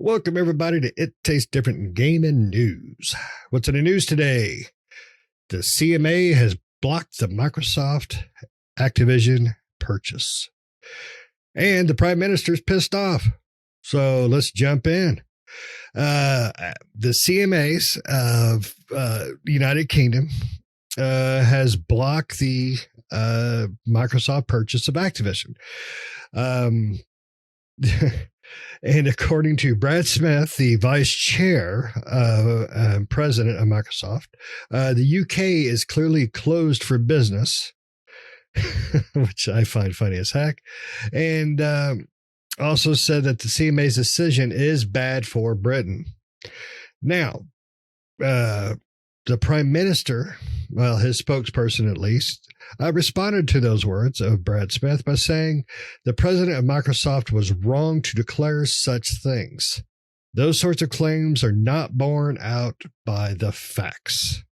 Welcome, everybody, to It Tastes Different in Gaming News. What's in the news today? The CMA has blocked the Microsoft Activision purchase. And the Prime Minister's pissed off. So let's jump in. The CMAs of United Kingdom has blocked the Microsoft purchase of Activision. And according to Brad Smith, the vice chair, president of Microsoft, the UK is clearly closed for business, which I find funny as heck. And also said that the CMA's decision is bad for Britain. Now, the Prime Minister, well, his spokesperson at least, responded to those words of Brad Smith by saying the president of Microsoft was wrong to declare such things. Those sorts of claims are not borne out by the facts.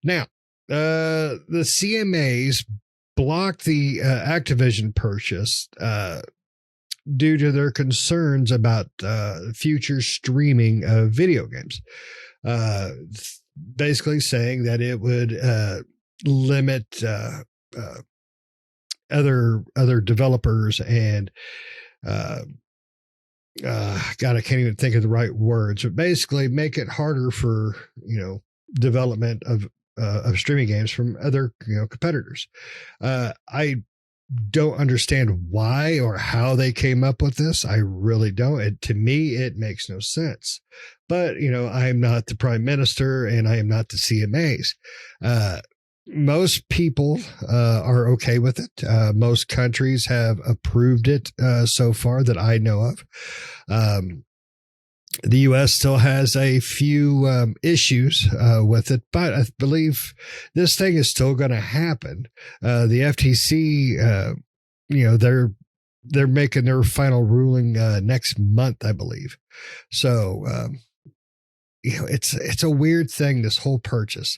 Now, the CMAs blocked the Activision purchase due to their concerns about future streaming of video games. Basically saying that it would limit other developers and God, I can't even think of the right words, but basically make it harder for development of streaming games from other competitors. I don't understand why or how they came up with this. I really don't. To me, it makes no sense. But, I am not the Prime Minister and I am not the CMAs. Most people are okay with it. Most countries have approved it so far that I know of. The U.S. still has a few issues with it, but I believe this thing is still going to happen. The FTC, they're making their final ruling next month, I believe. So, it's a weird thing, this whole purchase.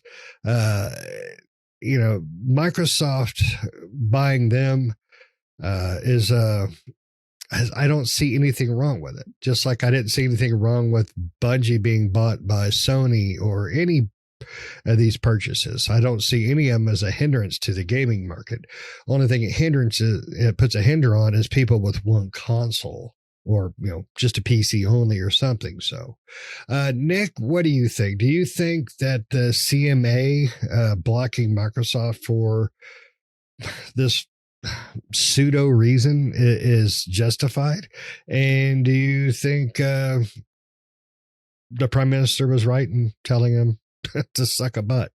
Microsoft buying them is I don't see anything wrong with it. Just like I didn't see anything wrong with Bungie being bought by Sony or any of these purchases. I don't see any of them as a hindrance to the gaming market. Only thing it puts a hinder on is people with one console or, just a PC only or something. So, Nick, what do you think? Do you think that the CMA blocking Microsoft for this pseudo reason is justified? And do you think the Prime Minister was right in telling him to suck a butt?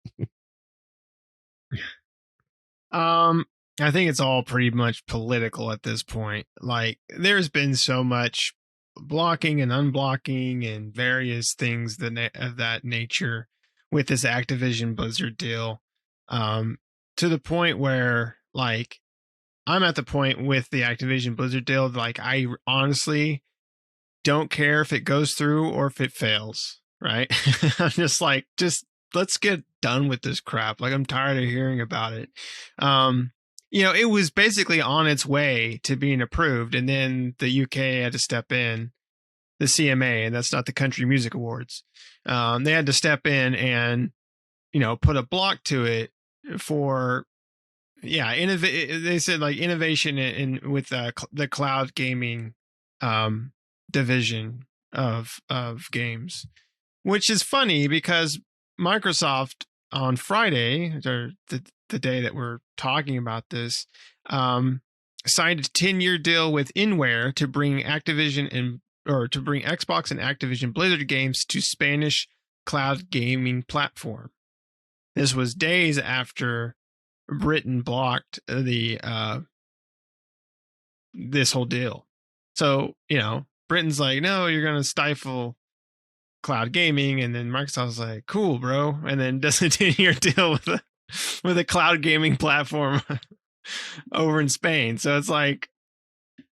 I think it's all pretty much political at this point. Like, there's been so much blocking and unblocking and various things of that nature with this Activision Blizzard deal, to the point where, like, I'm at the point with the Activision Blizzard deal, like, I honestly don't care if it goes through or if it fails, right? I'm just like, let's get done with this crap. Like, I'm tired of hearing about it. It was basically on its way to being approved, and then the UK had to step in, the CMA, and that's not the Country Music Awards. They had to step in and, put a block to it for, they said like innovation with the cloud gaming division of games, which is funny because Microsoft on Friday, or the day that we're talking about this, signed a 10-year deal with Inware to bring Xbox and Activision Blizzard games to Spanish cloud gaming platform. This was days after Britain blocked this whole deal. So, Britain's like, no, you're going to stifle cloud gaming. And then Microsoft's like, cool, bro. And then does a 10-year deal with a cloud gaming platform over in Spain. So it's like,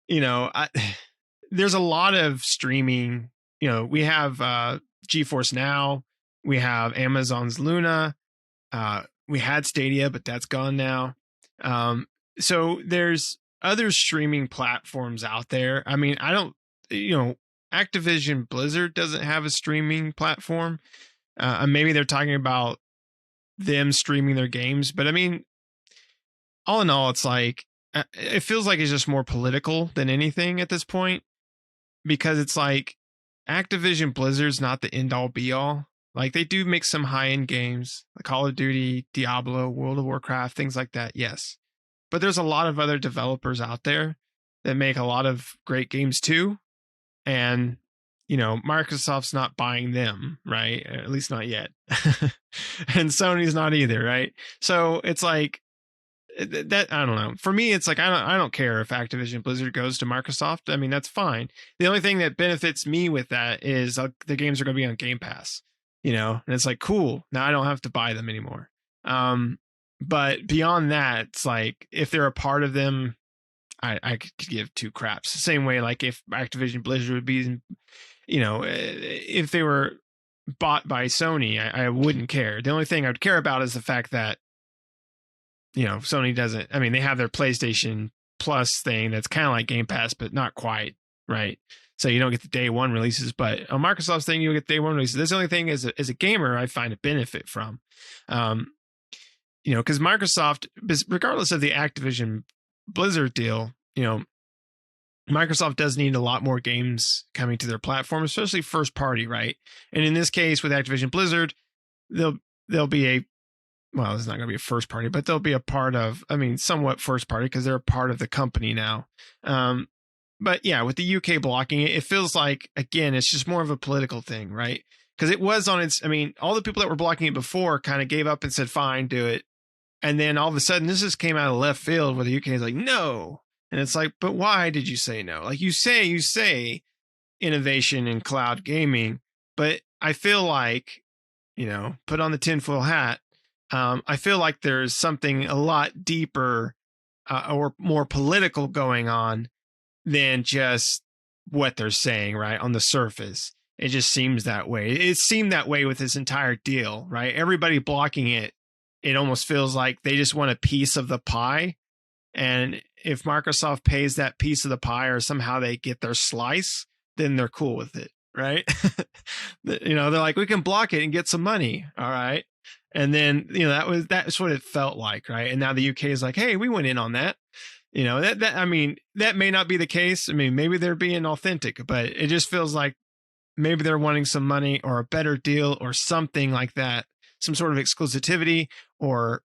there's a lot of streaming. We have GeForce Now. We have Amazon's Luna. We had Stadia, but that's gone now. So there's other streaming platforms out there. I mean, I don't, Activision Blizzard doesn't have a streaming platform. Maybe they're talking about them streaming their games, but I mean, all in all, it's like it feels like it's just more political than anything at this point, because it's like Activision Blizzard's not the end all be all. Like, they do make some high end games, like Call of Duty, Diablo, World of Warcraft, things like that. Yes. But there's a lot of other developers out there that make a lot of great games too. And, you know, Microsoft's not buying them, right? At least not yet. And Sony's not either, right? So it's like that, I don't know. For me, it's like I don't care if Activision Blizzard goes to Microsoft. I mean, that's fine. The only thing that benefits me with that is the games are going to be on Game Pass, you know, and it's like, cool. Now I don't have to buy them anymore. But beyond that, it's like, if they're a part of them, I could give two craps. The same way, like, if Activision Blizzard would be, you know, if they were bought by Sony, I wouldn't care. The only thing I would care about is the fact that, you know, Sony doesn't, I mean, they have their PlayStation Plus thing that's kind of like Game Pass, but not quite, right? So you don't get the day one releases, but on Microsoft's thing, you'll get day one releases. That's the only thing as a gamer I find a benefit from. You know, because Microsoft, regardless of the Activision Blizzard deal, you know, Microsoft does need a lot more games coming to their platform, especially first party, right? And in this case, with Activision Blizzard, there'll be a, well, it's not going to be a first party, but they'll be a part of, I mean, somewhat first party, because they're a part of the company now. But yeah, with the UK blocking it, it feels like, again, it's just more of a political thing, right? Because it was on its, I mean, all the people that were blocking it before kind of gave up and said, fine, do it. And then all of a sudden, this just came out of left field where the UK is like, no. And it's like, but why did you say no? Like, you say innovation in cloud gaming, but I feel like, you know, put on the tinfoil hat. I feel like there's something a lot deeper or more political going on than just what they're saying, right? On the surface, it just seems that way. It seemed that way with this entire deal, right? Everybody blocking it. It almost feels like they just want a piece of the pie. And if Microsoft pays that piece of the pie, or somehow they get their slice, then they're cool with it, right? You know, they're like, we can block it and get some money. All right. And then, you know, that's what it felt like, right? And now the UK is like, hey, we went in on that. You know, that I mean, that may not be the case. I mean, maybe they're being authentic, but it just feels like maybe they're wanting some money or a better deal or something like that, some sort of exclusivity, or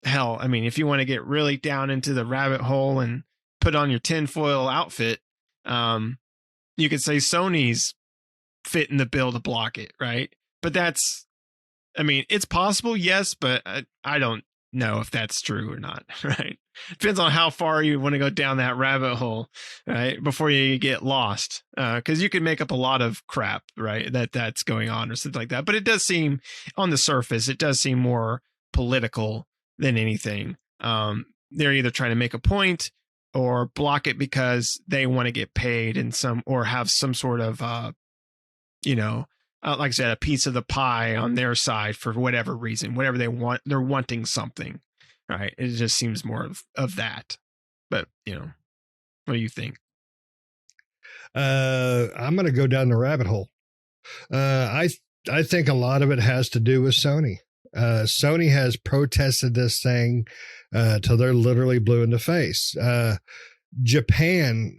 hell, I mean, if you want to get really down into the rabbit hole and put on your tinfoil outfit, you could say Sony's fit in the bill to block it, right? But that's, I mean, it's possible, yes, but I don't know if that's true or not, right? Depends on how far you want to go down that rabbit hole, right? Before you get lost, because you can make up a lot of crap, right? That's going on or something like that. But it does seem, on the surface, it does seem more political than anything. They're either trying to make a point or block it because they want to get paid in some, or have some sort of, you know, like I said, a piece of the pie on their side for whatever reason, whatever they want. They're wanting something, right? It just seems more of that. But, you know, what do you think? I'm going to go down the rabbit hole. I think a lot of it has to do with Sony. Sony has protested this thing till they're literally blue in the face. Japan,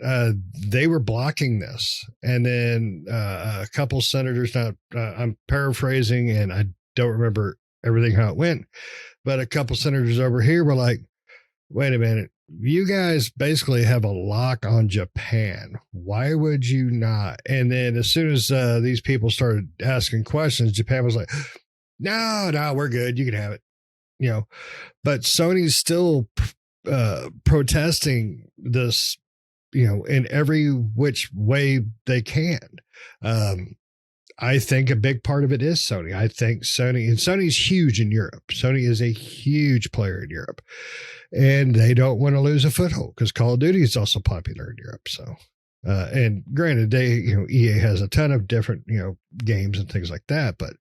they were blocking this, and then a couple senators, now I'm paraphrasing and I don't remember everything how it went, but a couple senators over here were like, wait a minute, you guys basically have a lock on Japan. Why would you not? And then as soon as these people started asking questions, Japan was like, no, we're good. You can have it, you know. But Sony's still protesting this, you know, in every which way they can. I think a big part of it is Sony. I think Sony's huge in Europe. Sony is a huge player in Europe, and they don't want to lose a foothold because Call of Duty is also popular in Europe. So, and granted, EA has a ton of different, games and things like that, but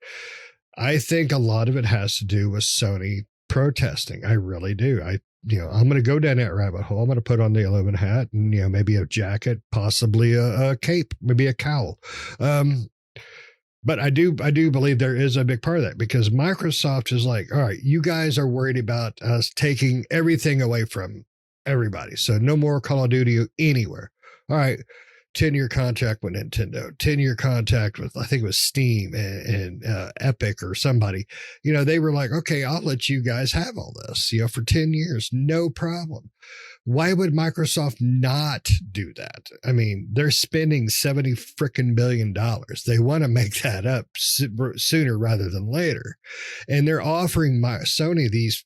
I think a lot of it has to do with Sony protesting. I really do. I'm going to go down that rabbit hole. I'm going to put on the aluminum hat and, maybe a jacket, possibly a cape, maybe a cowl. But I do believe there is a big part of that, because Microsoft is like, all right, you guys are worried about us taking everything away from everybody. So no more Call of Duty anywhere. All right. 10-year contract with Nintendo, 10-year contract with, I think it was Steam and Epic or somebody. They were like, okay, I'll let you guys have all this, for 10 years, no problem. Why would Microsoft not do that? I mean, they're spending $70 freaking billion. They want to make that up sooner rather than later. And they're offering Sony these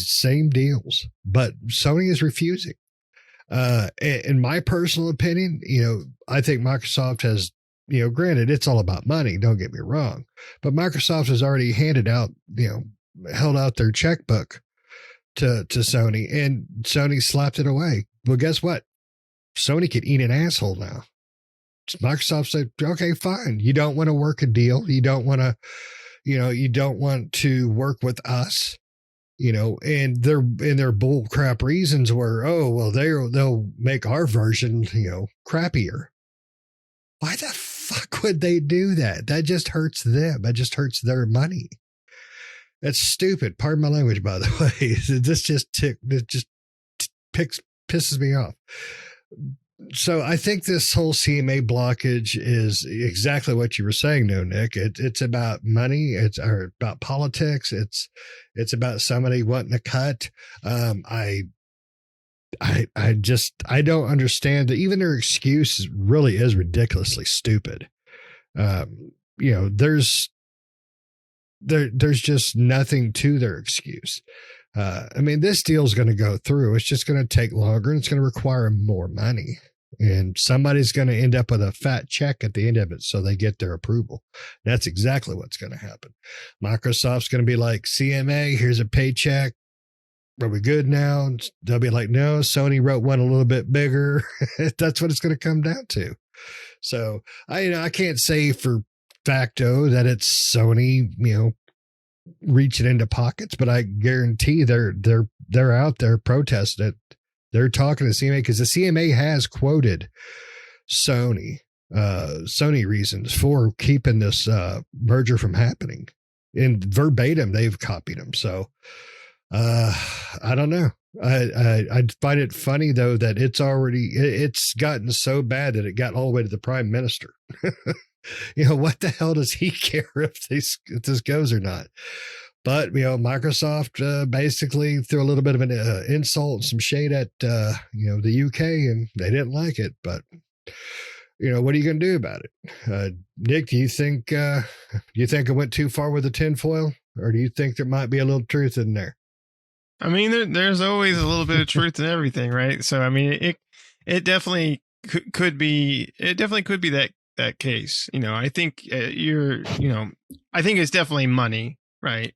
same deals, but Sony is refusing. In my personal opinion, I think Microsoft has, granted, it's all about money, don't get me wrong, but Microsoft has already held out their checkbook to Sony, and Sony slapped it away. Well, guess what? Sony could eat an asshole now. Microsoft said, okay, fine. You don't want to work a deal. You don't want to, you don't want to work with us. And their bull crap reasons were, oh, well, they'll make our version, crappier. Why the fuck would they do that? That just hurts them. That just hurts their money. That's stupid. Pardon my language, by the way. This just pisses me off. So I think this whole CMA blockage is exactly what you were saying, no, Nick. It's about money. It's about politics. It's about somebody wanting a cut. I don't understand that. Even their excuse really is ridiculously stupid. There's just nothing to their excuse. I mean, this deal is going to go through. It's just going to take longer, and it's going to require more money. And somebody's going to end up with a fat check at the end of it, so they get their approval. That's exactly what's going to happen. Microsoft's going to be like, CMA, here's a paycheck. Are we good now? And they'll be like, no, Sony wrote one a little bit bigger. That's what it's going to come down to. So I can't say for facto that it's Sony, reaching into pockets, but I guarantee they're out there protesting it. They're talking to CMA, because the CMA has quoted Sony reasons for keeping this merger from happening. In verbatim, they've copied them. So I don't know. I find it funny, though, that it's gotten so bad that it got all the way to the prime minister. What the hell does he care if this goes or not? But, Microsoft basically threw a little bit of an insult and some shade at, the UK, and they didn't like it. But, what are you going to do about it? Nick, do you think it went too far with the tinfoil, or do you think there might be a little truth in there? I mean, there's always a little bit of truth in everything, right? So, I mean, it definitely could be that case. I think I think it's definitely money, right?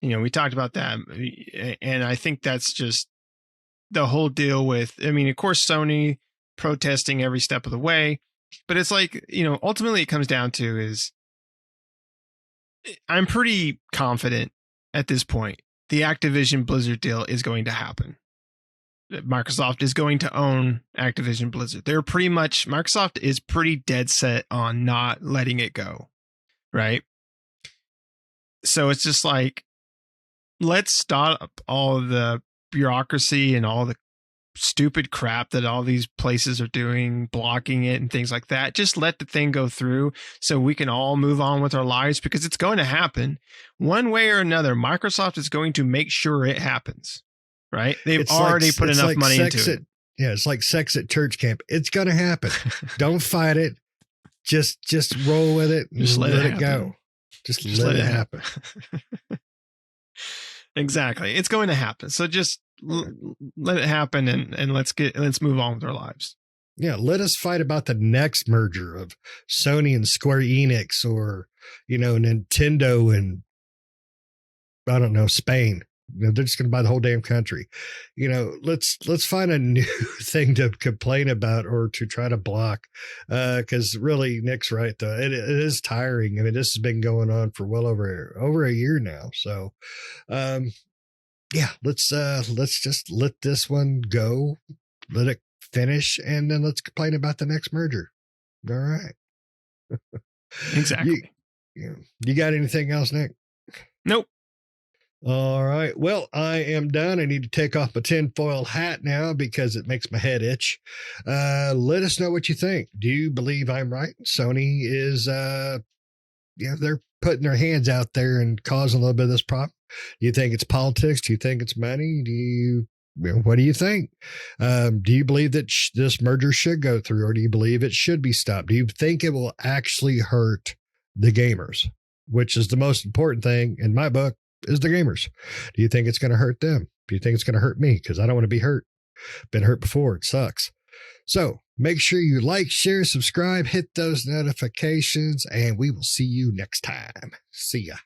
We talked about that, and I think that's just the whole deal with, of course, Sony protesting every step of the way, but it's like, ultimately it comes down to is, I'm pretty confident at this point the Activision Blizzard deal is going to happen. Microsoft is going to own Activision Blizzard. Microsoft is pretty dead set on not letting it go, right? So it's just like, let's stop all of the bureaucracy and all the stupid crap that all these places are doing, blocking it and things like that. Just let the thing go through so we can all move on with our lives, because it's going to happen one way or another. Microsoft is going to make sure it happens, right? They've already put enough money into it. Yeah, it's like sex at church camp. It's going to happen. Don't fight it. Just roll with it and just let it go. Just let it happen. Exactly. It's going to happen. So just let it happen, and let's move on with our lives. Yeah. Let us fight about the next merger of Sony and Square Enix, or, Nintendo and, I don't know, Spain. They're just going to buy the whole damn country. Let's find a new thing to complain about or to try to block. Because really, Nick's right, though. It is tiring. I mean, this has been going on for well over a year now. So, yeah, let's just let this one go, let it finish, and then let's complain about the next merger. All right. Exactly. You got anything else, Nick? Nope. All right. Well, I am done. I need to take off my tinfoil hat now because it makes my head itch. Let us know what you think. Do you believe I'm right? Sony is, they're putting their hands out there and causing a little bit of this problem. Do you think it's politics? Do you think it's money? What do you think? Do you believe that this merger should go through, or do you believe it should be stopped? Do you think it will actually hurt the gamers, which is the most important thing in my book, is the gamers? Do you think it's going to hurt them? Do you think it's going to hurt me? Because I don't want to be hurt. Been hurt before. It sucks. So make sure you like, share, subscribe, hit those notifications, and we will see you next time. See ya.